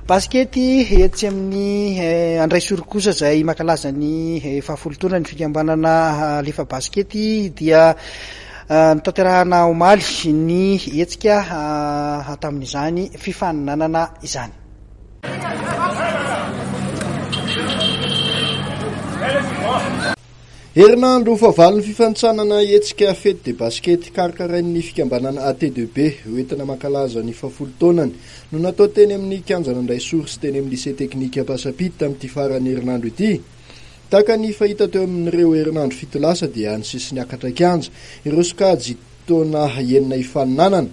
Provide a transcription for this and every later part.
baskety etsy amin'ny andraisoro kosa zay makalaza ny fahafolotoana ny fikambanana lefa baskety dia nitaterahana omaly ny etsika tamin'izany fifaninanana izany. Herinandro fahavalon'ny fifanitsanana etsika fety de basket karakarain'ny fikambanana AT2B hoentina mankalaza ny fahafolotaonany no natao teny amin'ny kianjana andraisoro sy teny amin'ny lycée teknika Ampasapita amin'ity farany herinandro ity. Tahaka ny fahita teo amin'ireo herinandro fito lasa dia ny sisiny akatra kianja ireo sokajy taona enina ifaninanana.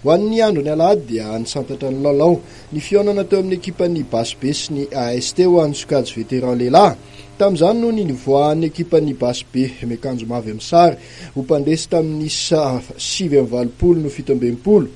Ho an'ny andro ny alahady dia nisantatra ny lalao ny fionana teo amin'ny ekipan'ny Basbe sy ny AST ho an'ny sokajy veteran lehilahy. Tamin'izany no nivoahan'ny ekipan'ny Basbe miakanjo mavy amin'ny sary ho mpandresy tamin'ny 7-20 no 17.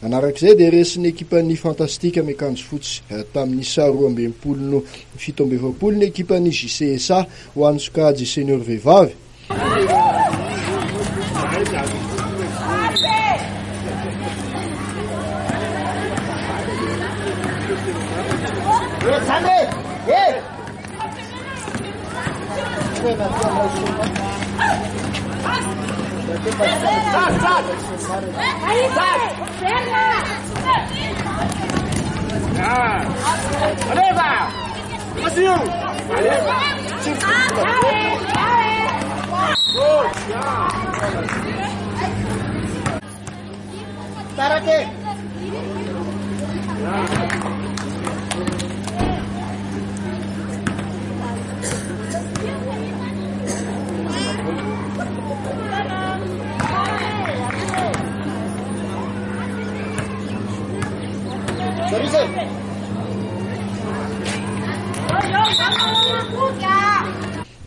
Anarak'izay dia resin'ny ekipan'ny fantastika miakanjo fotsy tamin'ny 12 no 17 ny ekipan'ny JCSA ho an'ny sokajy senior vehivavy.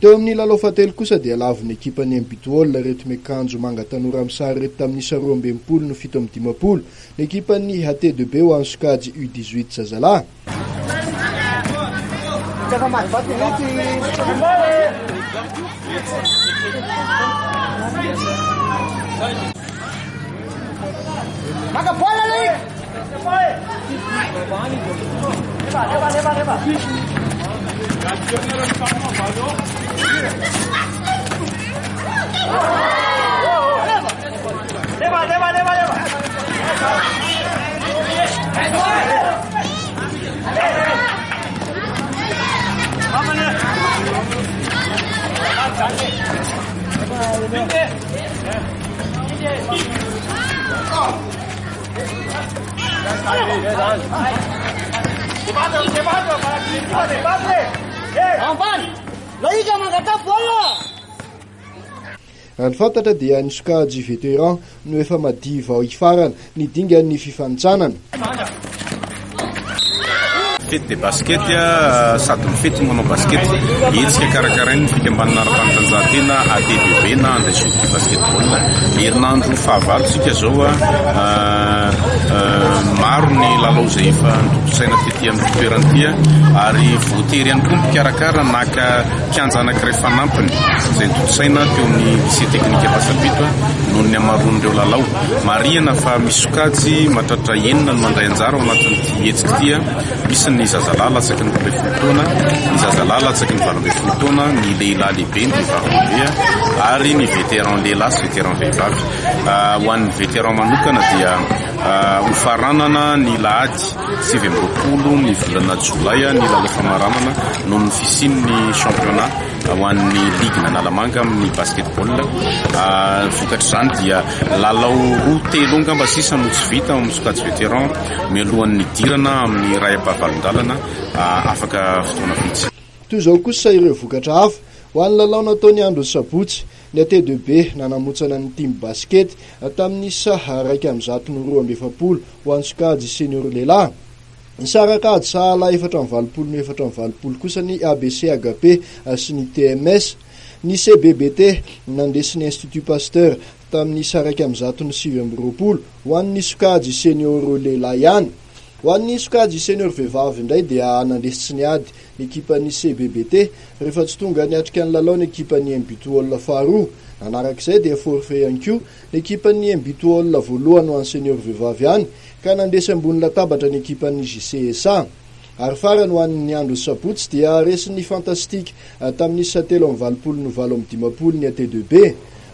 Teo amin'ny lalao fahatelo kosa dia lavon'ny ekipan'ny Ambitool reto miakanjo manga tanora amin'ny sary reto tamin'ny 12 no 17. Ny ekipan'ny AT2B ho an'ny sokajy U18 zazalahy. Raha ny fantatra dia ny sokajy veteran no efa madiva ao ifarana ny dingan'ny fifanitsanana. Fety de basket sady mifety manao basket etsika karakarainy fikambanana ara-panatanjahantena AT2B na andraisoro basketball. Herinandro fahavalontsika zao maro ny lalao zay efa nitototsaina tety amin'ny toerany ary voatery ihany koa mpikarakara naka kianja anankiray fanampiny zay nitototsaina teo amin'ny lycée teknika Ampasapita noho ny amaroan'ireo lalao. Marihana fa misy sokajy mahatratra 9 no mandray anjara ao anatin'ity etsika ity. Misy ny zazalahy latsaky ny 20 taona, ny zazalahy latsaky ny 12 taona, ny lehilahy lehibe ny 22 ary ny veteran lehilahy sy veteran vehivavy. Ho an'ny veteran manokana dia ho faranana ny lahady 17 ny volana jolay ny lalao famaranana noho ny fisian'ny championnat ho an'ny ligue Analamanga amin'ny basketball. Vokatr'izany dia lalao roa telo angamba sisa no tsy vita amin'ny sokajy veteran mialohan'ny dirana amin'ny ray ampavalon-dalana afaka fotoana vitsy. Toy izao kosa ireo vokatra hafa Ho an'ny lalao nataony andro sabotsy, ny AT2B nanamotsana ny team basket tamin'ny saha 1-2 ho an'ny sokajy senior lehilahy. Ny sarakady sahala 4-20 kosa ny ABC HP sy ny TMS. Ny CBBT nandesy ny Institut Pasteur tamin'ny saha 1-7 ho an'ny sokajy senior lehilahy ihany. Ho an'ny sokajy senior vehivavy indray dia nandesy ny ady ny ekipan'ny CBBT rehefa tsy tonga niatrika ny lalao ny ekipan'ny Mbitool faharoa. Anarak'izay dia forfait ihany koa ny ekipan'ny Mbitool voalohany ho an'ny senior vehivavy ihany ka nandesy ambony latabatra ny ekipan'ny JCSA. Ary farany ho an'ny andro sabotsy dia resin'ny fantastique tamin'ny 7-20 ny AT2B.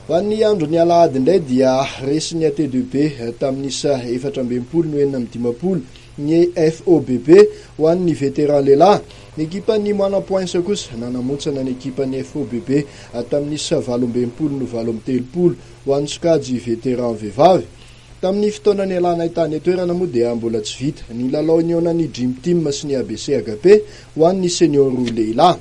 Ho an'ny andro ny alahady indray dia resin'ny AT2B tamin'ny 4-20 ny FOBB ho an'ny vétéran lehilahy. Ny ekipan'ny Mana-Poinsa kosa nanamotsana ny ekipan'ny FOBB tamin'ny 20-30 ho an'ny sokajy vétéran vehivavy. Tamin'ny fotoana ny alana ahitany toerana moa dia mbola tsy vita ny lalao ny onan'ny Dream Team sy ny ABC HP ho an'ny senior lehilahy.